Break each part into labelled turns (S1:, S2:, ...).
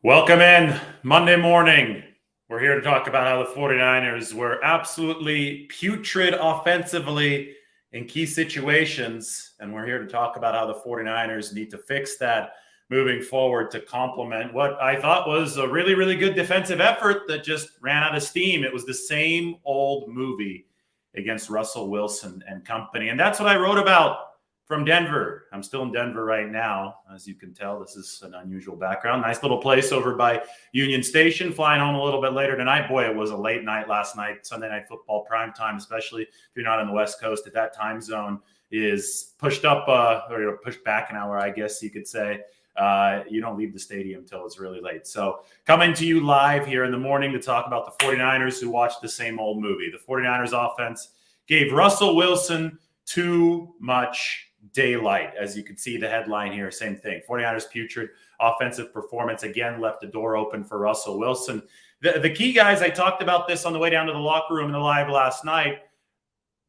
S1: Welcome in Monday morning. We're here to talk about how the 49ers were absolutely putrid offensively in key situations. And we're here to talk about how the 49ers need to fix that moving forward to complement what I thought was a really, really good defensive effort that just ran out of steam. It was the same old movie against Russell Wilson and company. And that's what I wrote about from Denver. I'm still in Denver right now. As you can tell, this is an unusual background. Nice little place over by Union Station. Flying home a little bit later tonight. Boy, it was a late night last night. Sunday Night Football prime time, especially if you're not on the West Coast. If that time zone is pushed up or pushed back an hour, I guess you could say, you don't leave the stadium until it's really late. So coming to you live here in the morning to talk about the 49ers who watched the same old movie. The 49ers offense gave Russell Wilson too much daylight. As you can see the headline here, same thing. 49ers putrid offensive performance again left the door open for Russell Wilson. The key guys, I talked about this on the way down to the locker room in the live last night.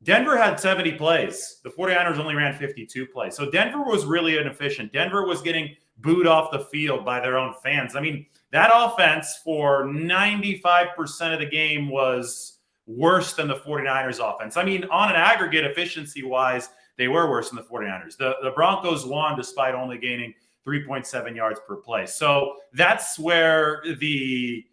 S1: Denver had 70 plays. The 49ers only ran 52 plays. So Denver was really inefficient. Denver was getting booed off the field by their own fans. I mean, that offense for 95% of the game was worse than the 49ers offense. I mean, on an aggregate efficiency-wise, they were worse than the 49ers. The Broncos won despite only gaining 3.7 yards per play. So that's where the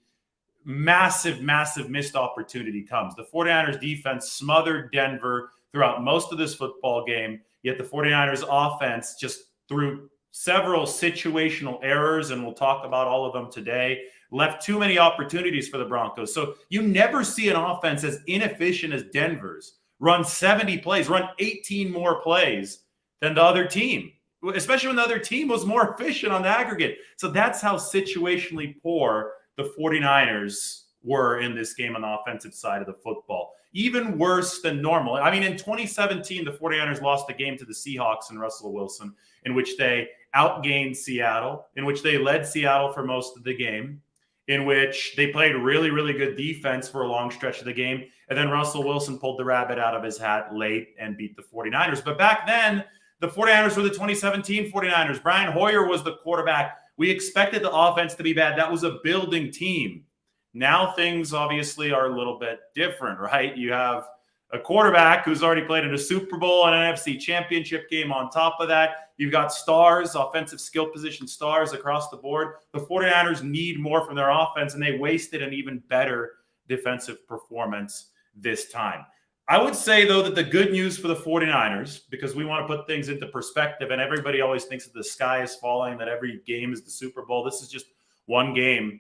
S1: massive missed opportunity comes. The 49ers defense smothered Denver throughout most of this football game, yet the 49ers offense just through several situational errors, and we'll talk about all of them today, left too many opportunities for the Broncos. So you never see an offense as inefficient as Denver's run 70 plays, run 18 more plays than the other team, especially when the other team was more efficient on the aggregate. So that's how situationally poor the 49ers were in this game on the offensive side of the football. Even worse than normal. I mean, in 2017, the 49ers lost a game to the Seahawks and Russell Wilson, in which they outgained Seattle, in which they led Seattle for most of the game, in which they played really, really good defense for a long stretch of the game. And then Russell Wilson pulled the rabbit out of his hat late and beat the 49ers. But back then, the 49ers were the 2017 49ers. Brian Hoyer was the quarterback. We expected the offense to be bad. That was a building team. Now things obviously are a little bit different, right? You have a quarterback who's already played in a Super Bowl and an NFC Championship game on top of that. You've got stars, offensive skill position stars across the board. The 49ers need more from their offense, and they wasted an even better defensive performance this time. I would say, though, that the good news for the 49ers, because we want to put things into perspective, and everybody always thinks that the sky is falling, that every game is the Super Bowl. This is just one game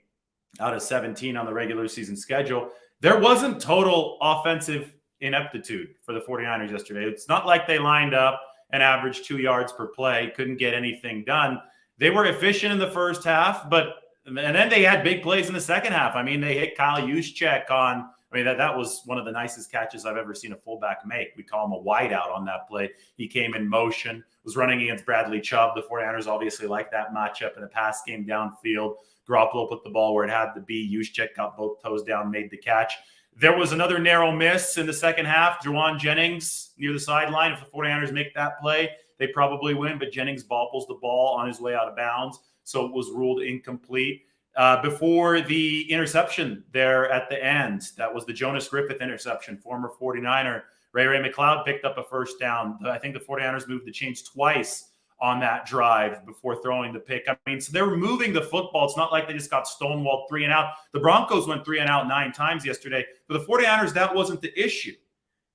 S1: out of 17 on the regular season schedule. There wasn't total offensive ineptitude for the 49ers yesterday. It's not like they lined up and averaged 2 yards per play, couldn't get anything done. They were efficient in the first half, and then they had big plays in the second half. I mean, they hit Kyle Juszczyk on, that was one of the nicest catches I've ever seen a fullback make. We call him a wideout on that play. He came in motion, was running against Bradley Chubb. The 49ers obviously like that matchup in the pass game downfield. Garoppolo put the ball where it had to be. Juszczyk got both toes down, made the catch. There was another narrow miss in the second half. Juwan Jennings near the sideline. If the 49ers make that play, they probably win, but Jennings bobbles the ball on his way out of bounds, so it was ruled incomplete. Before the interception there at the end, that was the Jonas Griffith interception. Former 49er Ray McLeod picked up a first down. I think the 49ers moved the chains twice on that drive before throwing the pick. I mean, so they were moving the football. It's not like they just got stonewalled 3 and out. The Broncos went 3 and out 9 times yesterday. For the 49ers, that wasn't the issue.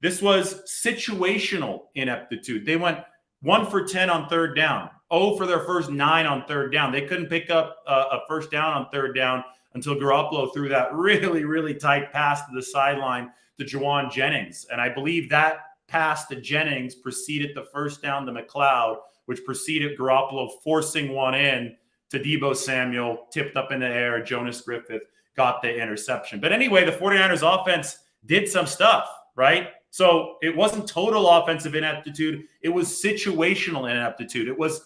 S1: This was situational ineptitude. They went 1 for 10 on third down, 0 for their first 9 on third down. They couldn't pick up a first down on third down until Garoppolo threw that really, really tight pass to the sideline to Juwan Jennings. And I believe that pass to Jennings preceded the first down to McLeod, which preceded Garoppolo forcing one in to Deebo Samuel, tipped up in the air. Jonas Griffith got the interception. But anyway, the 49ers offense did some stuff, right? So it wasn't total offensive ineptitude. It was situational ineptitude. It was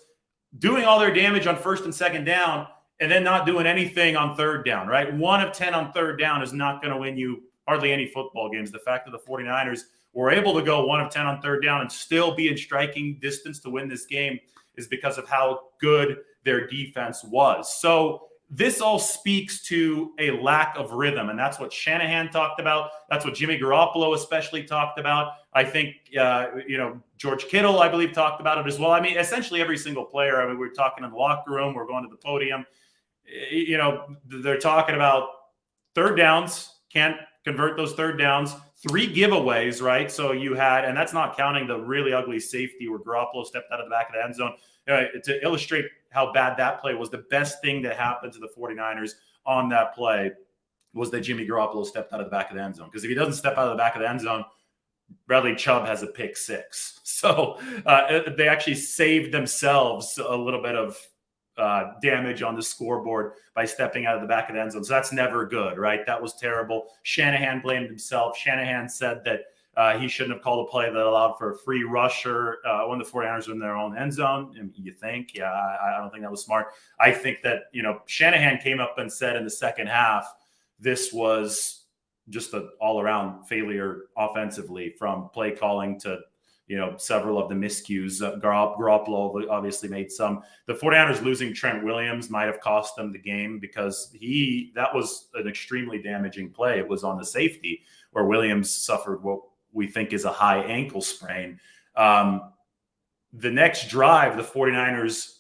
S1: doing all their damage on first and second down and then not doing anything on third down, right? 1 of 10 on third down is not going to win you hardly any football games. The fact that the 49ers were able to go 1 of 10 on third down and still be in striking distance to win this game is because of how good their defense was. So this all speaks to a lack of rhythm. And that's what Shanahan talked about. That's what Jimmy Garoppolo especially talked about. I think, George Kittle, I believe, talked about it as well. I mean, essentially every single player. I mean, we're talking in the locker room. We're going to the podium. They're talking about third downs, can't convert those third downs, 3 giveaways, right? So you had, and that's not counting the really ugly safety where Garoppolo stepped out of the back of the end zone. To illustrate how bad that play was, the best thing that happened to the 49ers on that play was that Jimmy Garoppolo stepped out of the back of the end zone. Because if he doesn't step out of the back of the end zone, Bradley Chubb has a pick 6. So they actually saved themselves a little bit of damage on the scoreboard by stepping out of the back of the end zone. So that's never good, right? That was terrible. Shanahan blamed himself. Shanahan said that he shouldn't have called a play that allowed for a free rusher when the 49ers were in their own end zone. And you think, I don't think that was smart. I think that, Shanahan came up and said in the second half, this was just an all-around failure offensively, from play calling to several of the miscues. Garoppolo obviously made some. The 49ers losing Trent Williams might have cost them the game, because that was an extremely damaging play. It was on the safety where Williams suffered what we think is a high ankle sprain. The next drive, the 49ers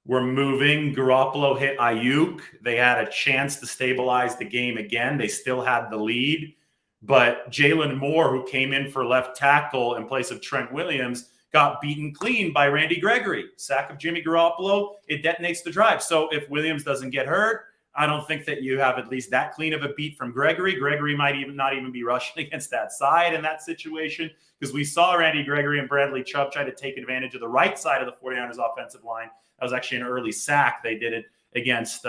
S1: were moving. Garoppolo hit Ayuk. They had a chance to stabilize the game again. They still had the lead. But Jalen Moore, who came in for left tackle in place of Trent Williams, got beaten clean by Randy Gregory. Sack of Jimmy Garoppolo, it detonates the drive. So if Williams doesn't get hurt, I don't think that you have at least that clean of a beat from Gregory. Gregory might not even be rushing against that side in that situation, because we saw Randy Gregory and Bradley Chubb try to take advantage of the right side of the 49ers offensive line. That was actually an early sack. They did it against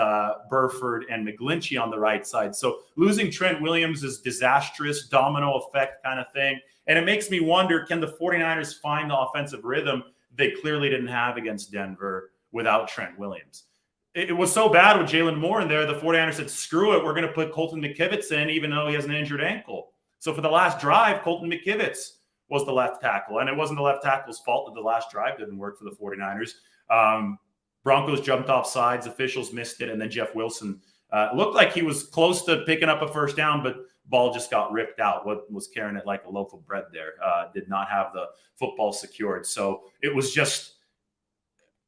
S1: Burford and McGlinchey on the right side. So losing Trent Williams is disastrous, domino effect kind of thing. And it makes me wonder, can the 49ers find the offensive rhythm they clearly didn't have against Denver without Trent Williams? It was so bad with Jalen Moore in there, the 49ers said, screw it, we're going to put Colton McKivitz in, even though he has an injured ankle. So for the last drive, Colton McKivitz was the left tackle. And it wasn't the left tackle's fault that the last drive didn't work for the 49ers. Broncos jumped off sides, officials missed it, and then Jeff Wilson looked like he was close to picking up a first down, but ball just got ripped out. What was carrying it like a loaf of bread there did not have the football secured. So it was just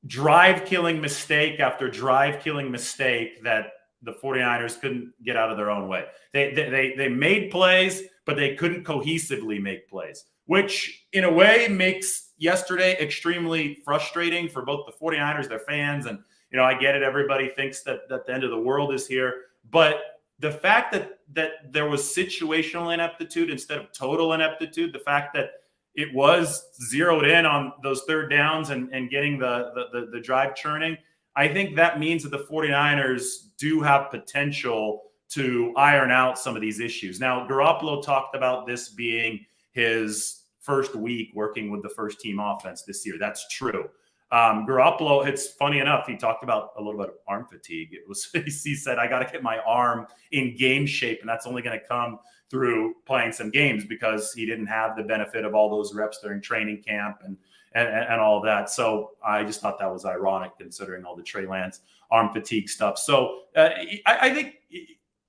S1: drive-killing mistake after drive-killing mistake that the 49ers couldn't get out of their own way. They made plays, but they couldn't cohesively make plays, which in a way makes yesterday extremely frustrating for both the 49ers, their fans. And, I get it. Everybody thinks that the end of the world is here. But the fact that there was situational ineptitude instead of total ineptitude, the fact that it was zeroed in on those third downs and getting the drive churning, I think that means that the 49ers do have potential to iron out some of these issues. Now, Garoppolo talked about this being his first week working with the first team offense this year. That's true. Garoppolo, it's funny enough, he talked about a little bit of arm fatigue. He said, I got to get my arm in game shape, and that's only going to come through playing some games, because he didn't have the benefit of all those reps during training camp and all of that. So I just thought that was ironic, considering all the Trey Lance arm fatigue stuff. So I think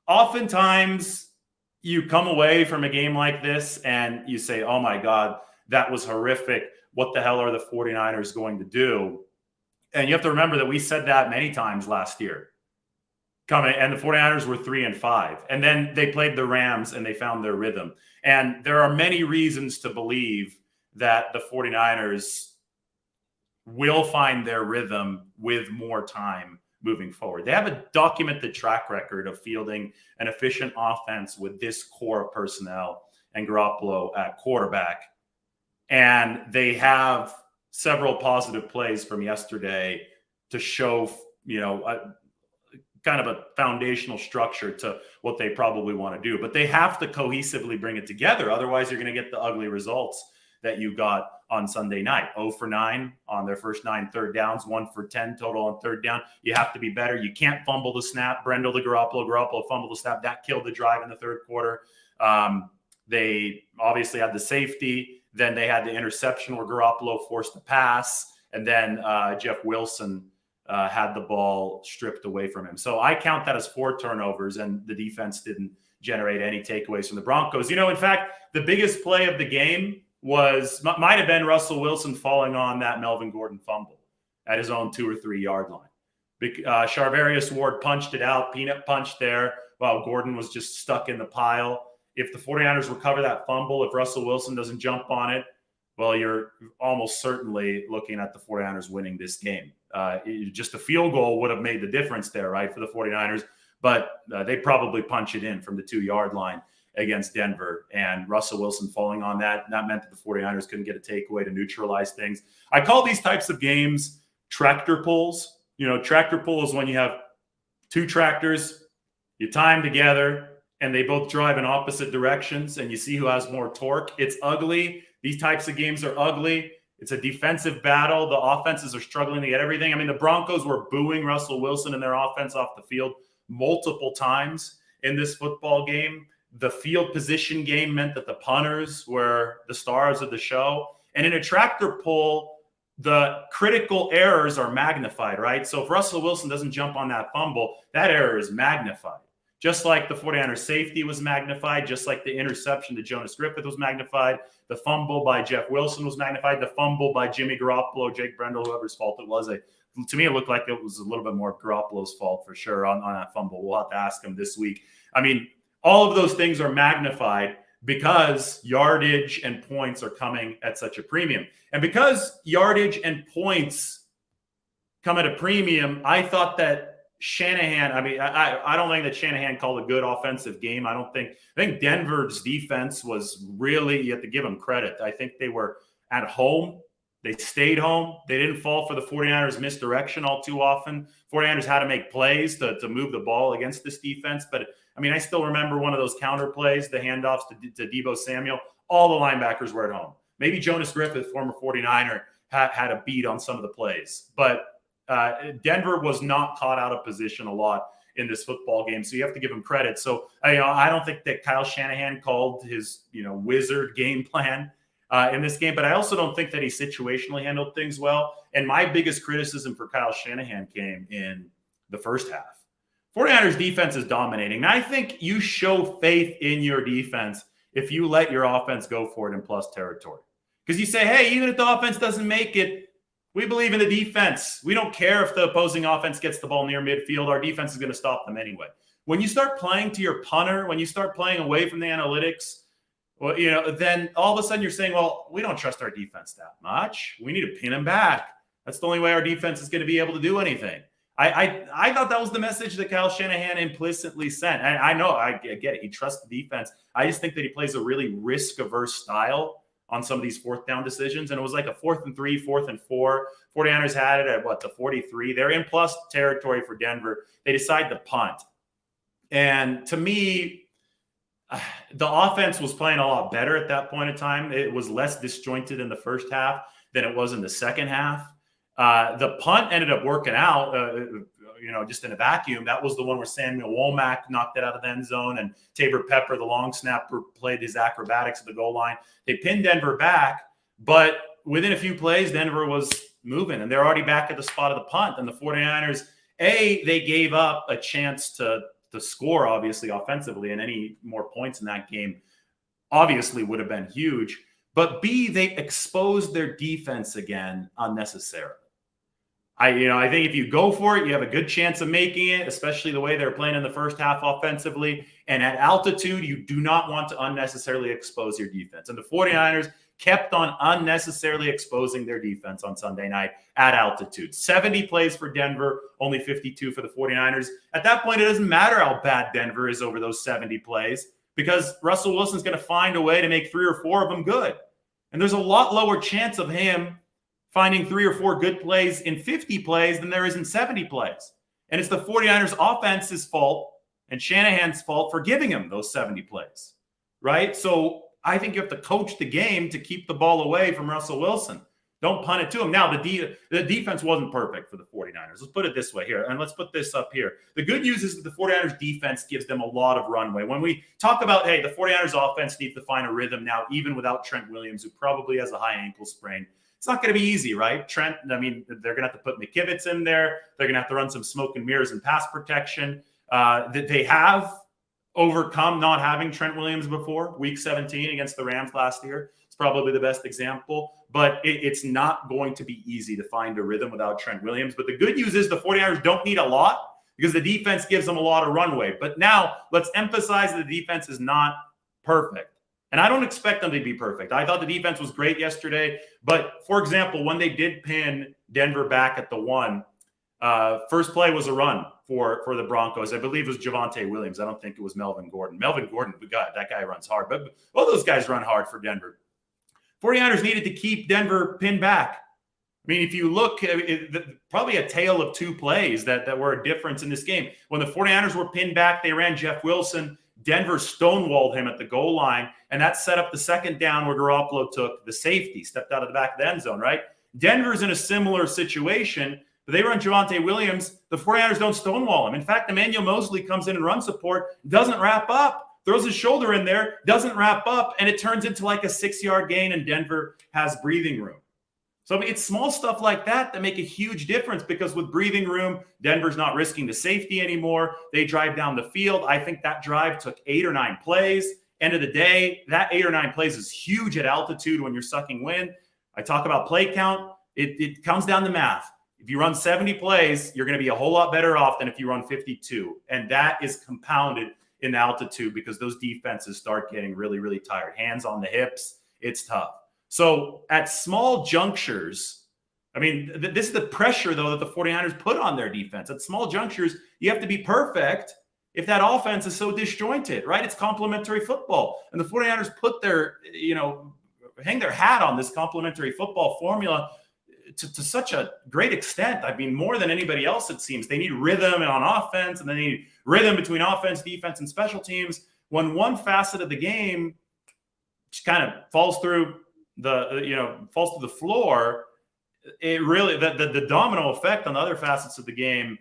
S1: oftentimes you come away from a game like this and you say, oh my God, that was horrific. What the hell are the 49ers going to do? And you have to remember that we said that many times last year. And the 49ers were 3-5. And then they played the Rams and they found their rhythm. And there are many reasons to believe that the 49ers will find their rhythm with more time moving forward. They have a documented track record of fielding an efficient offense with this core of personnel and Garoppolo at quarterback. And they have several positive plays from yesterday to show, kind of a foundational structure to what they probably want to do. But they have to cohesively bring it together. Otherwise, you're going to get the ugly results that you got on Sunday night. 0 for 9 on their first 9 third downs, 1 for 10 total on third down. You have to be better. You can't fumble the snap. Brendel to Garoppolo fumbled the snap. That killed the drive in the third quarter. They obviously had the safety. Then they had the interception where Garoppolo forced the pass. And then Jeff Wilson had the ball stripped away from him. So I count that as 4 turnovers, and the defense didn't generate any takeaways from the Broncos. In fact, the biggest play of the game might have been Russell Wilson falling on that Melvin Gordon fumble at his own 2 or 3 yard line. Charvarius Ward punched it out, peanut punch there, while Gordon was just stuck in the pile. If the 49ers recover that fumble, if Russell Wilson doesn't jump on it, well, you're almost certainly looking at the 49ers winning this game. Just a field goal would have made the difference there, right, for the 49ers. But they probably punch it in from the 2 yard line against Denver. And Russell Wilson falling on that meant that the 49ers couldn't get a takeaway to neutralize things. I call these types of games tractor pulls. Tractor pull is when you have 2 tractors, you tie them together, and they both drive in opposite directions, and you see who has more torque. It's ugly. These types of games are ugly. It's a defensive battle. The offenses are struggling to get everything. I mean, the Broncos were booing Russell Wilson and their offense off the field multiple times in this football game. The field position game meant that the punters were the stars of the show. And in a tractor pull, the critical errors are magnified, right? So if Russell Wilson doesn't jump on that fumble, that error is magnified. Just like the 49ers safety was magnified, just like the interception to Jonas Griffith was magnified, the fumble by Jeff Wilson was magnified, the fumble by Jimmy Garoppolo, Jake Brendel, whoever's fault it was. To me, it looked like it was a little bit more Garoppolo's fault for sure on that fumble. We'll have to ask him this week. I mean, all of those things are magnified because yardage and points are coming at such a premium. And because yardage and points come at a premium, I thought that Shanahan, I don't think that Shanahan called a good offensive game. I think Denver's defense was really, you have to give them credit. I think they were at home. They stayed home. They didn't fall for the 49ers misdirection all too often. 49ers had to make plays to move the ball against this defense. But, I still remember one of those counter plays, the handoffs to Deebo Samuel. All the linebackers were at home. Maybe Jonas Griffith, former 49er, had a beat on some of the plays. But Denver was not caught out of position a lot in this football game, so you have to give him credit. So I don't think that Kyle Shanahan called his wizard game plan in this game, but I also don't think that he situationally handled things well. And my biggest criticism for Kyle Shanahan came in the first half. 49ers defense is dominating. And I think you show faith in your defense if you let your offense go for it in plus territory. Because you say, hey, even if the offense doesn't make it, we believe in the defense. We don't care if the opposing offense gets the ball near midfield. Our defense is going to stop them anyway. When you start playing to your punter, when you start playing away from the analytics, well, then all of a sudden you're saying, well, we don't trust our defense that much. We need to pin them back. That's the only way our defense is going to be able to do anything. I thought that was the message that Kyle Shanahan implicitly sent. And I know, I get it. He trusts the defense. I just think that he plays a really risk-averse style on some of these 4th down decisions. And it was like a 4th and 3, 4th and 4. 49ers had it at the 43. They're in plus territory for Denver. They decide to punt. And to me, the offense was playing a lot better at that point in time. It was less disjointed in the first half than it was in the second half. The punt ended up working out, just in a vacuum. That was the one where Samuel Womack knocked it out of the end zone, and Tabor Pepper, the long snapper, played his acrobatics at the goal line. They pinned Denver back, but within a few plays, Denver was moving, and they're already back at the spot of the punt. And the 49ers, they gave up a chance to score, obviously, offensively, and any more points in that game obviously would have been huge. But B, they exposed their defense again unnecessarily. I think if you go for it, you have a good chance of making it, especially the way they're playing in the first half offensively. And at altitude, you do not want to unnecessarily expose your defense. And the 49ers kept on unnecessarily exposing their defense on Sunday night at altitude. 70 plays for Denver, only 52 for the 49ers. At that point, it doesn't matter how bad Denver is over those 70 plays because Russell Wilson's going to find a way to make 3 or 4 of them good. And there's a lot lower chance of him finding 3 or 4 good plays in 50 plays than there is in 70 plays. And it's the 49ers offense's fault and Shanahan's fault for giving him those 70 plays, right? So I think you have to coach the game to keep the ball away from Russell Wilson. Don't punt it to him. Now, the defense wasn't perfect for the 49ers. Let's put it this way here, and let's put this up here. The good news is that the 49ers defense gives them a lot of runway. When we talk about, hey, the 49ers offense needs to find a rhythm now, even without Trent Williams, who probably has a high ankle sprain. It's not going to be easy, right? Trent, I mean, they're going to have to put McKivitz in there. They're going to have to run some smoke and mirrors and pass protection. That they have overcome not having Trent Williams before. Week 17 against the Rams last year. It's probably the best example. But it's not going to be easy to find a rhythm without Trent Williams. But the good news is the 49ers don't need a lot because the defense gives them a lot of runway. But now let's emphasize that the defense is not perfect. And I don't expect them to be perfect. I thought the defense was great yesterday. But, for example, when they did pin Denver back at the 1, first play was a run for the Broncos. I believe it was Javonte Williams. I don't think it was Melvin Gordon. Melvin Gordon, that guy runs hard. But all those guys run hard for Denver. 49ers needed to keep Denver pinned back. I mean, if you look, probably a tale of two plays that were a difference in this game. When the 49ers were pinned back, they ran Jeff Wilson. Denver stonewalled him at the goal line, and that set up the second down where Garoppolo took the safety, stepped out of the back of the end zone, right? Denver's in a similar situation, but they run Javonte Williams. The 49ers don't stonewall him. In fact, Emmanuel Mosley comes in and run support, doesn't wrap up, throws his shoulder in there, doesn't wrap up, and it turns into like a 6-yard gain, and Denver has breathing room. So, I mean, it's small stuff like that make a huge difference because with breathing room, Denver's not risking the safety anymore. They drive down the field. I think that drive took 8 or 9 plays. End of the day, that 8 or 9 plays is huge at altitude when you're sucking wind. I talk about play count. It comes down to math. If you run 70 plays, you're going to be a whole lot better off than if you run 52. And that is compounded in altitude because those defenses start getting really, really tired. Hands on the hips. It's tough. So at small junctures, I mean, this is the pressure, though, that the 49ers put on their defense. At small junctures, you have to be perfect if that offense is so disjointed, right? It's complementary football. And the 49ers put their, hang their hat on this complementary football formula to such a great extent. I mean, more than anybody else, it seems. They need rhythm on offense, and they need rhythm between offense, defense, and special teams. When one facet of the game just kind of falls through falls to the floor, it really the domino effect on the other facets of the game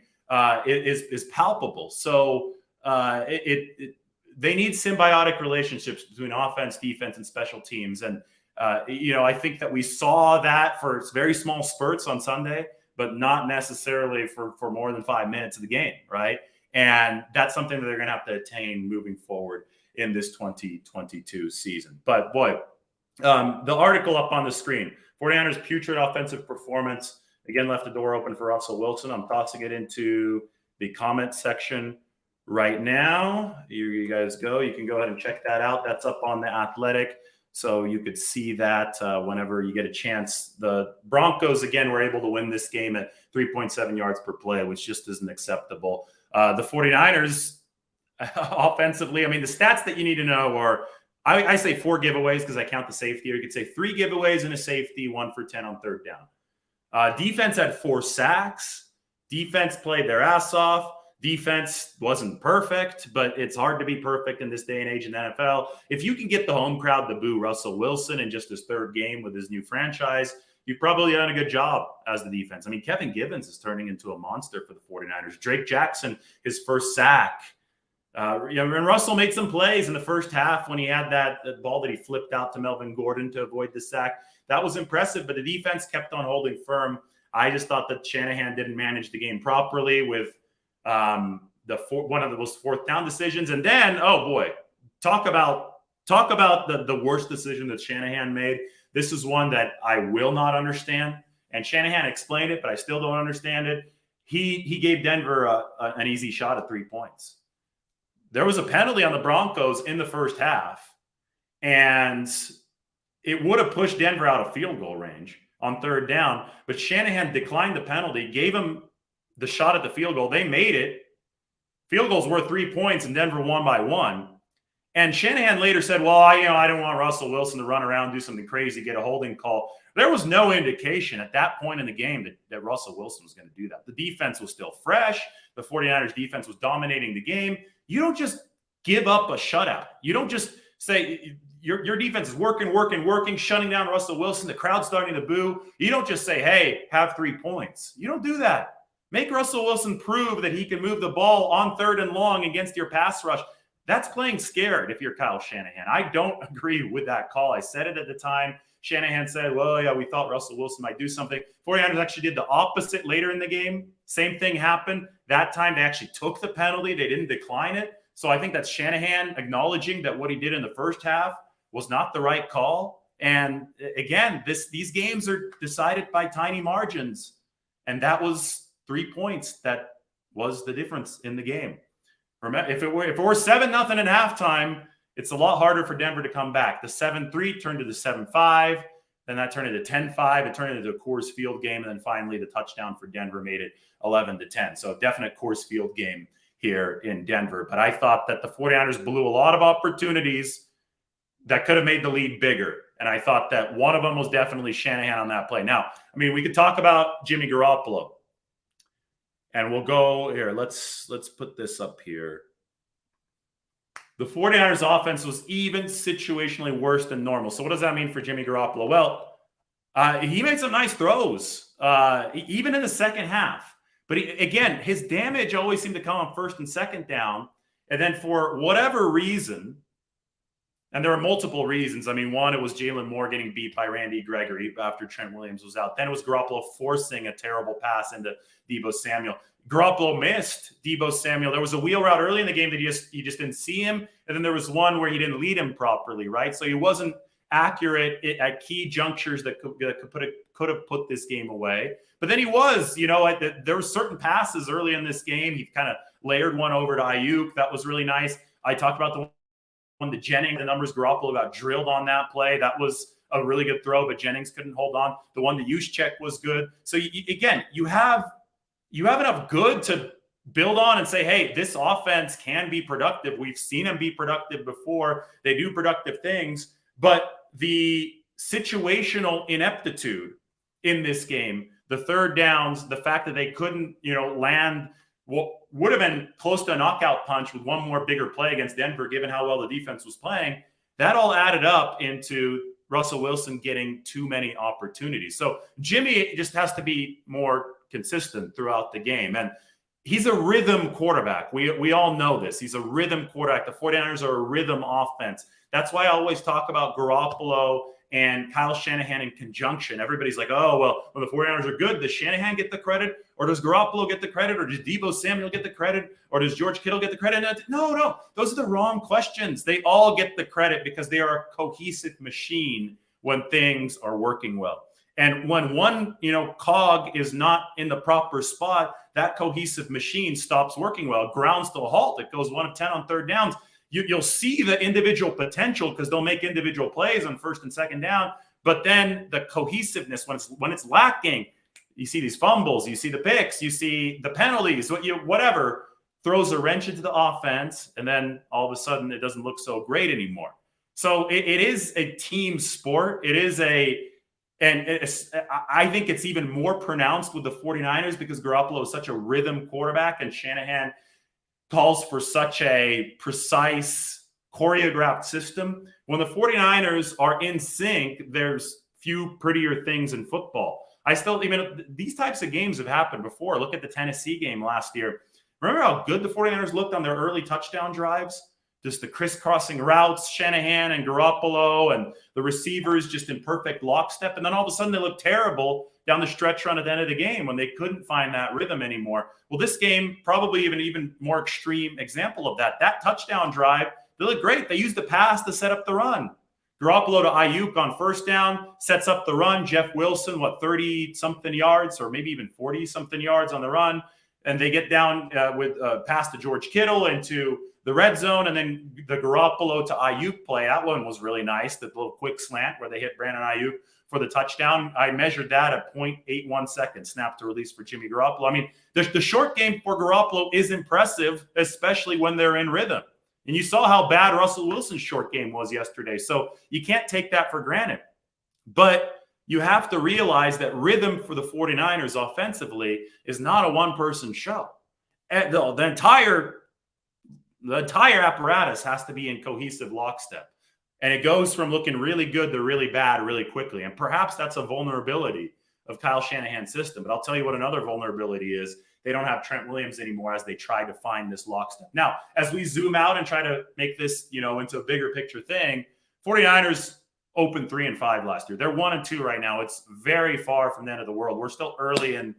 S1: is palpable. So they need symbiotic relationships between offense, defense, and special teams. And I think that we saw that for very small spurts on Sunday, but not necessarily for more than 5 minutes of the game, right? And that's something that they're going to have to attain moving forward in this 2022 season. But boy, the article up on the screen, 49ers putrid offensive performance, again, left the door open for Russell Wilson. I'm tossing it into the comment section right now. You guys go. You can go ahead and check that out. That's up on The Athletic. So you could see that whenever you get a chance. The Broncos, again, were able to win this game at 3.7 yards per play, which just isn't acceptable. The 49ers, offensively, I mean, the stats that you need to know are, I say 4 giveaways because I count the safety, or you could say 3 giveaways and a safety, 1 for 10 on third down. Defense had 4 sacks. Defense played their ass off. Defense wasn't perfect, but it's hard to be perfect in this day and age in the NFL. If you can get the home crowd to boo Russell Wilson in just his 3rd game with his new franchise, you've probably done a good job as the defense. I mean, Kevin Givens is turning into a monster for the 49ers. Drake Jackson, his first sack. And Russell made some plays in the first half when he had that ball that he flipped out to Melvin Gordon to avoid the sack. That was impressive, but the defense kept on holding firm. I just thought that Shanahan didn't manage the game properly with one of those 4th down decisions. And then, oh boy, talk about the worst decision that Shanahan made. This is one that I will not understand. And Shanahan explained it, but I still don't understand it. He gave Denver an easy shot at 3 points. There was a penalty on the Broncos in the first half, and it would have pushed Denver out of field goal range on 3rd down, but Shanahan declined the penalty, gave him the shot at the field goal. They made it. Field goals were 3 points, and Denver won by 1. And Shanahan later said, well, I don't want Russell Wilson to run around, do something crazy, get a holding call. There was no indication at that point in the game that Russell Wilson was going to do that. The defense was still fresh. The 49ers defense was dominating the game. You don't just give up a shutout. You don't just say your defense is working, shutting down Russell Wilson. The crowd's starting to boo. You don't just say, hey, have 3 points. You don't do that. Make Russell Wilson prove that he can move the ball on 3rd and long against your pass rush. That's playing scared if you're Kyle Shanahan. I don't agree with that call. I said it at the time. Shanahan said, well, yeah, we thought Russell Wilson might do something. 49ers actually did the opposite later in the game. Same thing happened. That time they actually took the penalty. They didn't decline it. So I think that's Shanahan acknowledging that what he did in the first half was not the right call. And again, these games are decided by tiny margins. And that was 3 points that was the difference in the game. Remember, if it were 7-0 at halftime, it's a lot harder for Denver to come back. The 7-3 turned to the 7-5. Then that turned into 10-5. It turned into a Coors Field game. And then finally the touchdown for Denver made it 11-10. So a definite Coors Field game here in Denver. But I thought that the 49ers blew a lot of opportunities that could have made the lead bigger. And I thought that one of them was definitely Shanahan on that play. Now, I mean, we could talk about Jimmy Garoppolo. And we'll go here. Let's put this up here. The 49ers offense was even situationally worse than normal. So what does that mean for Jimmy Garoppolo? Well, he made some nice throws, even in the second half. But again, his damage always seemed to come on first and second down. And then for whatever reason, and there are multiple reasons. I mean, one, it was Jalen Moore getting beat by Randy Gregory after Trent Williams was out. Then it was Garoppolo forcing a terrible pass into Deebo Samuel. Garoppolo missed Deebo Samuel. There was a wheel route early in the game that you just didn't see him. And then there was one where he didn't lead him properly, right? So he wasn't accurate at key junctures that could have put this game away. But then he was, there were certain passes early in this game. He kind of layered one over to Ayuk. That was really nice. I talked about the one that Jennings, the numbers, Garoppolo got drilled on that play. That was a really good throw, but Jennings couldn't hold on. The one that Juszczyk was good. So again, you have enough good to build on and say, hey, this offense can be productive. We've seen them be productive before. They do productive things. But the situational ineptitude in this game, the third downs, the fact that they couldn't, land what would have been close to a knockout punch with one more bigger play against Denver, given how well the defense was playing, that all added up into Russell Wilson getting too many opportunities. So Jimmy just has to be more consistent throughout the game. And he's a rhythm quarterback. We all know this. He's a rhythm quarterback. The 49ers are a rhythm offense. That's why I always talk about Garoppolo and Kyle Shanahan in conjunction. Everybody's like, oh, well, when the 49ers are good, does Shanahan get the credit? Or does Garoppolo get the credit? Or does Deebo Samuel get the credit? Or does George Kittle get the credit? No. Those are the wrong questions. They all get the credit because they are a cohesive machine when things are working well. And when one, cog is not in the proper spot, that cohesive machine stops working well. Grounds to a halt. It goes 1 of 10 on third downs. You'll see the individual potential because they'll make individual plays on first and second down. But then the cohesiveness, when it's lacking, you see these fumbles, you see the picks, you see the penalties, whatever, throws a wrench into the offense. And then all of a sudden it doesn't look so great anymore. So it is a team sport. I think it's even more pronounced with the 49ers because Garoppolo is such a rhythm quarterback and Shanahan calls for such a precise, choreographed system. When the 49ers are in sync, there's few prettier things in football. These types of games have happened before. Look at the Tennessee game last year. Remember how good the 49ers looked on their early touchdown drives? Just the crisscrossing routes, Shanahan and Garoppolo and the receivers just in perfect lockstep. And then all of a sudden they look terrible down the stretch run at the end of the game when they couldn't find that rhythm anymore. Well, this game, probably even more extreme example of that. That touchdown drive, they look great. They used the pass to set up the run. Garoppolo to Ayuk on first down, sets up the run. Jeff Wilson, 30-something yards or maybe even 40-something yards on the run. And they get down with a pass to George Kittle into the red zone, and then the Garoppolo to Ayuk play. That one was really nice, the little quick slant where they hit Brandon Ayuk for the touchdown. I measured that at 0.81 seconds, snap to release for Jimmy Garoppolo. I mean, the short game for Garoppolo is impressive, especially when they're in rhythm. And you saw how bad Russell Wilson's short game was yesterday. So you can't take that for granted. But you have to realize that rhythm for the 49ers offensively is not a one-person show. The entire apparatus has to be in cohesive lockstep. And it goes from looking really good to really bad really quickly. And perhaps that's a vulnerability of Kyle Shanahan's system. But I'll tell you what another vulnerability is. They don't have Trent Williams anymore as they try to find this lockstep. Now, as we zoom out and try to make this, into a bigger picture thing, 49ers opened 3-5 last year. They're 1-2 right now. It's very far from the end of the world. We're still early in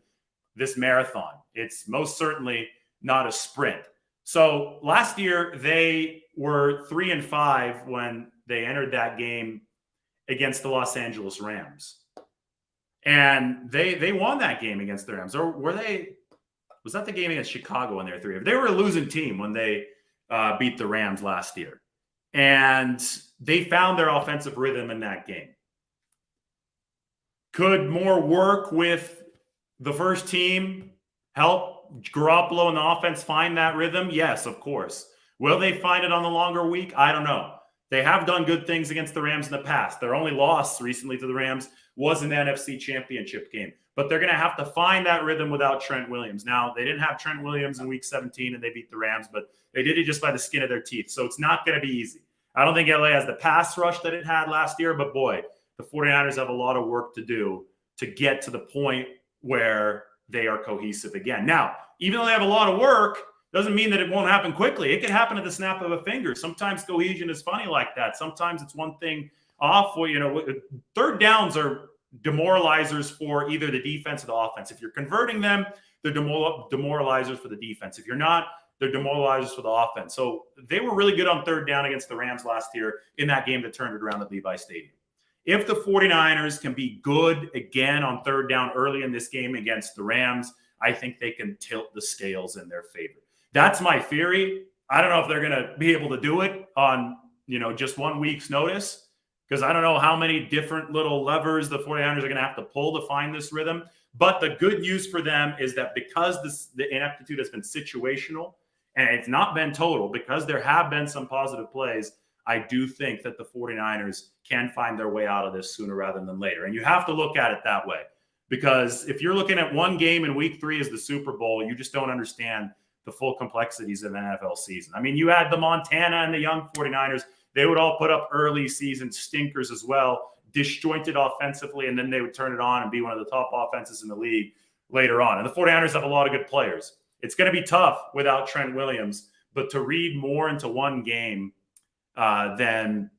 S1: this marathon. It's most certainly not a sprint. So last year they were 3-5 when they entered that game against the Los Angeles Rams. And they won that game against the Rams. Or was that the game against Chicago when they were 3? They were a losing team when they beat the Rams last year. And they found their offensive rhythm in that game. Could more work with the first team help Garoppolo and the offense find that rhythm? Yes, of course. Will they find it on the longer week? I don't know. They have done good things against the Rams in the past. Their only loss recently to the Rams was in the NFC Championship game. But they're going to have to find that rhythm without Trent Williams. Now, they didn't have Trent Williams in Week 17 and they beat the Rams, but they did it just by the skin of their teeth. So it's not going to be easy. I don't think LA has the pass rush that it had last year, but boy, the 49ers have a lot of work to do to get to the point where they are cohesive again. Now, even though they have a lot of work, doesn't mean that it won't happen quickly. It can happen at the snap of a finger. Sometimes cohesion is funny like that. Sometimes it's one thing off. Well, third downs are demoralizers for either the defense or the offense. If you're converting them, they're demoralizers for the defense. If you're not, they're demoralizers for the offense. So they were really good on third down against the Rams last year in that game that turned it around at Levi Stadium. If the 49ers can be good again on third down early in this game against the Rams, I think they can tilt the scales in their favor. That's my theory. I don't know if they're going to be able to do it on, just 1 week's notice, because I don't know how many different little levers the 49ers are going to have to pull to find this rhythm. But the good news for them is that because the ineptitude has been situational and it's not been total, because there have been some positive plays, I do think that the 49ers can find their way out of this sooner rather than later. And you have to look at it that way, because if you're looking at one game in Week 3 as the Super Bowl, you just don't understand the full complexities of an NFL season. I mean, you had the Montana and the young 49ers. They would all put up early season stinkers as well, disjointed offensively, and then they would turn it on and be one of the top offenses in the league later on. And the 49ers have a lot of good players. It's going to be tough without Trent Williams, but to read more into one game than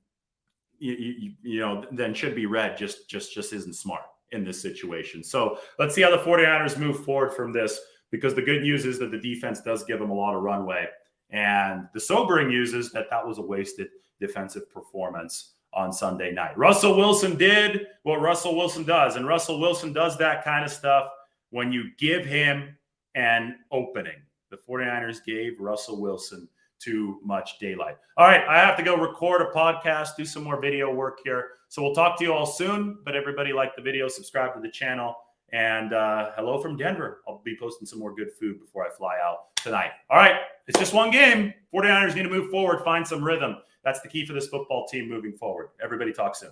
S1: should be read just isn't smart in this situation. So let's see how the 49ers move forward from this, because the good news is that the defense does give them a lot of runway. And the sobering news is that was a wasted defensive performance on Sunday night. Russell Wilson did what Russell Wilson does. And Russell Wilson does that kind of stuff when you give him an opening. The 49ers gave Russell Wilson too much daylight. All right, I have to go record a podcast, do some more video work here. So we'll talk to you all soon. But everybody like the video, subscribe to the channel. And hello from Denver. I'll be posting some more good food before I fly out tonight. All right, it's just one game. 49ers need to move forward, find some rhythm. That's the key for this football team moving forward. Everybody talk soon.